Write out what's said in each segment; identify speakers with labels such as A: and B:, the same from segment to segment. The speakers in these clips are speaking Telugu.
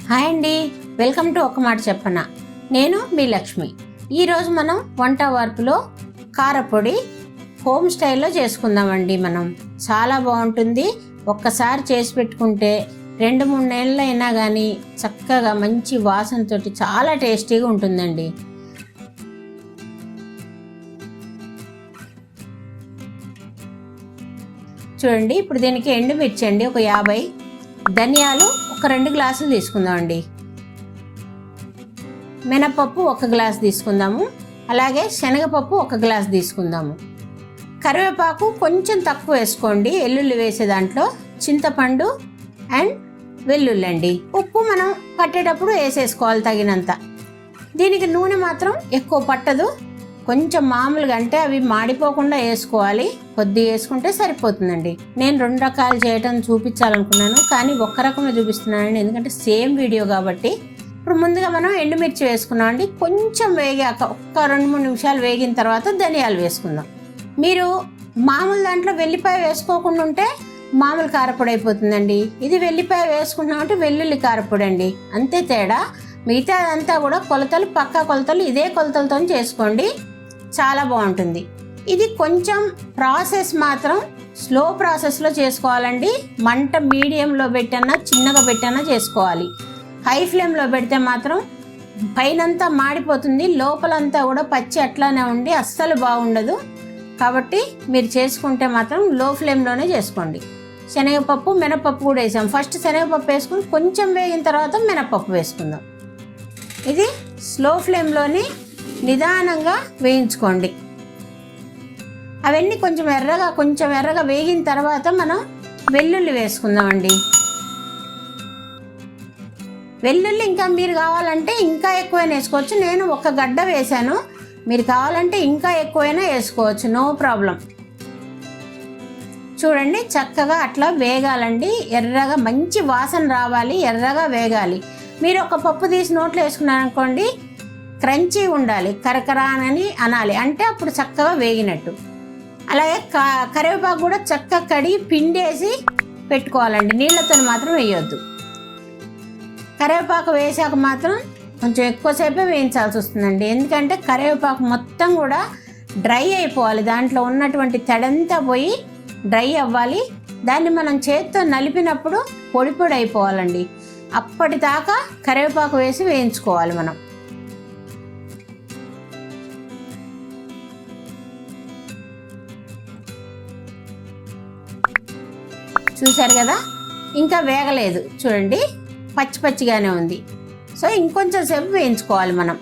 A: హాయ్ అండి, వెల్కమ్ టు ఒక మాట చెప్పన. నేను మీ లక్ష్మి. ఈరోజు మనం వంట వార్పులో కారపొడి హోమ్ స్టైల్లో చేసుకుందామండి. మనం చాలా బాగుంటుంది. ఒక్కసారి చేసి పెట్టుకుంటే 2-3 నెలలు అయినా కానీ చక్కగా మంచి వాసనతో చాలా టేస్టీగా ఉంటుందండి. చూడండి, ఇప్పుడు దీనికి ఎండుమిర్చి అండి ఒక 50, ధనియాలు ఒక 2 గ్లాసులు తీసుకుందామండి, మినపప్పు 1 గ్లాస్ తీసుకుందాము, అలాగే శనగపప్పు 1 గ్లాస్ తీసుకుందాము. కరివేపాకు కొంచెం తక్కువ వేసుకోండి, వెల్లుల్లి వేసే దాంట్లో, చింతపండు అండ్ వెల్లుల్లి అండి. ఉప్పు మనం పట్టేటప్పుడు వేసేసుకోవాలి తగినంత. దీనికి నూనె మాత్రం ఎక్కువ పట్టదు, కొంచెం మామూలుగా అంటే అవి మాడిపోకుండా వేసుకోవాలి, కొద్దిగా వేసుకుంటే సరిపోతుందండి. నేను 2 రకాలు చేయటం చూపించాలనుకున్నాను, కానీ ఒక్క రకమే చూపిస్తున్నానండి, ఎందుకంటే సేమ్ వీడియో కాబట్టి. ఇప్పుడు ముందుగా మనం ఎండుమిర్చి వేసుకున్నాం అండి. కొంచెం వేగాక ఒక్క 2-3 నిమిషాలు వేగిన తర్వాత ధనియాలు వేసుకుందాం. మీరు మామూలు దాంట్లో వెల్లిపాయ వేసుకోకుండా ఉంటే మామూలు కారపొడి అయిపోతుందండి. ఇది వెల్లిపాయ వేసుకుంటున్నాం అంటే వెల్లుల్లి కారపొడి అండి, అంతే తేడా. మిగతా అంతా కూడా కొలతలు పక్కా కొలతలు ఇదే కొలతలతో చేసుకోండి, చాలా బాగుంటుంది. ఇది కొంచెం ప్రాసెస్ మాత్రం స్లో ప్రాసెస్లో చేసుకోవాలండి. మంట మీడియంలో పెట్టన్నా చిన్నగా పెట్టన్నా చేసుకోవాలి. హై ఫ్లేమ్లో పెడితే మాత్రం పైనంతా మాడిపోతుంది, లోపలంతా కూడా పచ్చి అట్లానే ఉండి అస్సలు బాగుండదు. కాబట్టి మీరు చేసుకుంటే మాత్రం లో ఫ్లేమ్లోనే చేసుకోండి. శనగపప్పు మినపప్పు కూడా వేసాం. ఫస్ట్ శనగపప్పు వేసుకుని కొంచెం వేగిన తర్వాత మినపప్పు వేసుకుందాం. ఇది స్లో ఫ్లేమ్లోని నిదానంగా వేయించుకోండి. అవన్నీ కొంచెం ఎర్రగా వేగిన తర్వాత మనం వెల్లుల్లి వేసుకుందామండి. వెల్లుల్లి ఇంకా మీరు కావాలంటే ఇంకా ఎక్కువైనా వేసుకోవచ్చు. నేను 1 గడ్డ వేసాను, మీరు కావాలంటే ఇంకా ఎక్కువైనా వేసుకోవచ్చు, నో ప్రాబ్లం. చూడండి, చక్కగా అట్లా వేగాలండి, ఎర్రగా మంచి వాసన రావాలి, ఎర్రగా వేగాలి. మీరు ఒక పప్పు తీసి నోట్లో వేసుకున్నారనుకోండి, క్రంచీ ఉండాలి, కరకరానని అనాలి, అంటే అప్పుడు చక్కగా వేగినట్టు. అలాగే కరివేపాకు కూడా చక్కగా కడిగి పిండేసి పెట్టుకోవాలండి, నీళ్ళతో మాత్రం వేయొద్దు. కరివేపాకు వేసాక మాత్రం కొంచెం ఎక్కువసేపే వేయించాల్సి వస్తుందండి, ఎందుకంటే కరివేపాకు మొత్తం కూడా డ్రై అయిపోవాలి, దాంట్లో ఉన్నటువంటి తడంతా పోయి డ్రై అవ్వాలి. దాన్ని మనం చేతితో నలిపినప్పుడు పొడి పొడి అయిపోవాలండి. అప్పటిదాకా కరివేపాకు వేసి వేయించుకోవాలి మనం. చూశారు కదా, ఇంకా వేగలేదు చూడండి, పచ్చి పచ్చిగానే ఉంది. సో ఇంకొంచెం సేపు వేయించుకోవాలి మనం.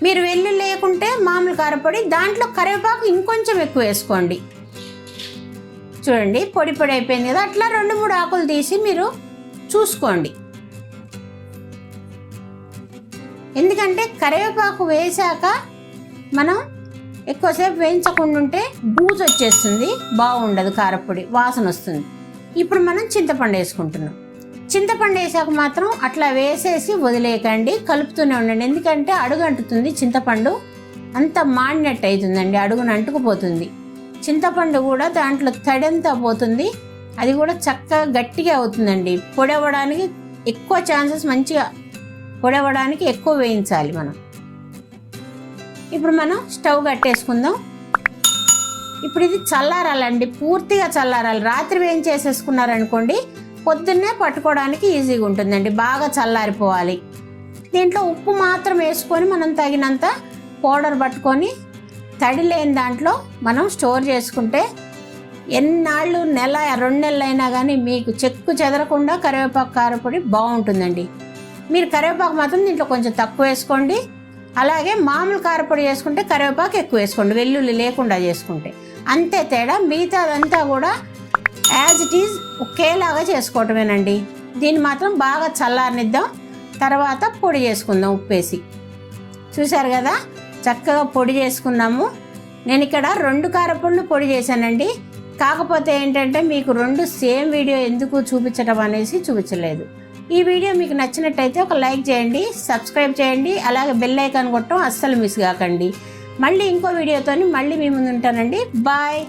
A: మీరు వెల్లుల్లి లేకుంటే మామూలు కారపొడి, దాంట్లో కరివేపాకు ఇంకొంచెం ఎక్కువ వేసుకోండి. చూడండి, పొడి పొడి అయిపోయింది కదా, అట్లా 2-3 ఆకులు తీసి మీరు చూసుకోండి. ఎందుకంటే కరివేపాకు వేసాక మనం ఎక్కువసేపు వేయించకుండా ఉంటే బూజు వచ్చేస్తుంది, బాగుండదు, కారపొడి వాసన వస్తుంది. ఇప్పుడు మనం చింతపండు వేసుకుంటున్నాం. చింతపండు వేసాక మాత్రం అట్లా వేసేసి వదిలేయకండి, కలుపుతూనే ఉండండి, ఎందుకంటే అడుగు అంటుతుంది. చింతపండు అంత మాడినట్టు అవుతుందండి, అడుగును అంటుకుపోతుంది. చింతపండు కూడా దాంట్లో తడంతా పోతుంది, అది కూడా చక్కగా గట్టిగా అవుతుందండి. పొడి అవ్వడానికి ఎక్కువ ఛాన్సెస్, మంచిగా పొడి అవ్వడానికి ఎక్కువ వేయించాలి మనం. ఇప్పుడు మనం స్టవ్ కట్టేసుకుందాం. ఇప్పుడు ఇది చల్లారాలండి, పూర్తిగా చల్లారాలి. రాత్రి వేయించేసేసుకున్నారనుకోండి, పొద్దున్నే పట్టుకోవడానికి ఈజీగా ఉంటుందండి, బాగా చల్లారిపోవాలి. దీంట్లో ఉప్పు మాత్రం వేసుకొని మనం తగినంత పౌడర్ పట్టుకొని తడి లేని దాంట్లో మనం స్టోర్ చేసుకుంటే ఎన్నాళ్ళు, 1-2 నెలలు అయినా కానీ మీకు చెక్కు చెదరకుండా కరివేపాకు కారపొడి బాగుంటుందండి. మీరు కరివేపాకు మాత్రం దీంట్లో కొంచెం తక్కువ వేసుకోండి. అలాగే మామూలు కారపొడి చేసుకుంటే కరివేపాకు ఎక్కువ వేసుకోండి, వెల్లుల్లి లేకుండా చేసుకుంటే అంతే తేడా. మిగతాదంతా కూడా యాజ్ ఇట్ ఈజ్ ఒకేలాగా చేసుకోవటమేనండి. దీన్ని మాత్రం బాగా చల్లారనిద్దాం, తర్వాత పొడి చేసుకుందాం ఉప్పేసి. చూశారు కదా, చక్కగా పొడి చేసుకున్నాము. నేను ఇక్కడ 2 కారపొడులు పొడి చేశానండి. కాకపోతే ఏంటంటే మీకు 2 సేమ్ వీడియో ఎందుకు చూపించడం అనేసి చూపించలేదు. ఈ వీడియో మీకు నచ్చినట్టయితే ఒక లైక్ చేయండి, సబ్స్క్రైబ్ చేయండి, అలాగే బెల్ ఐకాన్ కొట్టడం అస్సలు మిస్ కాకండి. మళ్ళీ ఇంకో వీడియోతోని మళ్ళీ మీ ముందు ఉంటానండి. బాయ్.